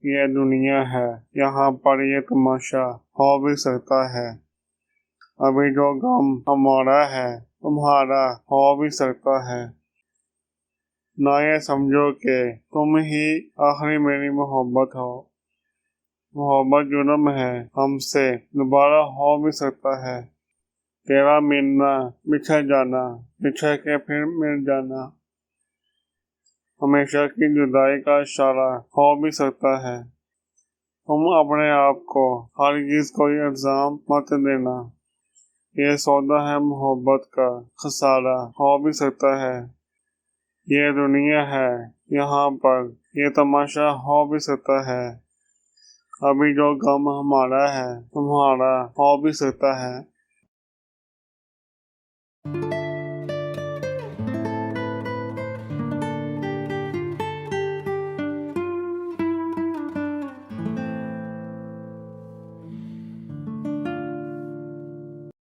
ये दुनिया है, यहाँ पर ये तमाशा हो भी सकता है। अभी जो गम हमारा है तुम्हारा हो भी सकता है। ना ये समझो कि तुम ही आखिरी मेरी मोहब्बत हो। मोहब्बत जुर्म है, हमसे दोबारा हो भी सकता है। तेरा मिलना, बिछड़ जाना, बिछड़ के फिर मिल जाना, हमेशा की जुदाई का इशारा हो भी सकता है। तुम अपने आप को हरगिज़ कोई इल्जाम मत देना। ये सौदा है मोहब्बत का, खसारा हो भी सकता है। ये दुनिया है, यहाँ पर ये तमाशा हो भी सकता है। अभी जो गम हमारा है तुम्हारा हो भी सकता है।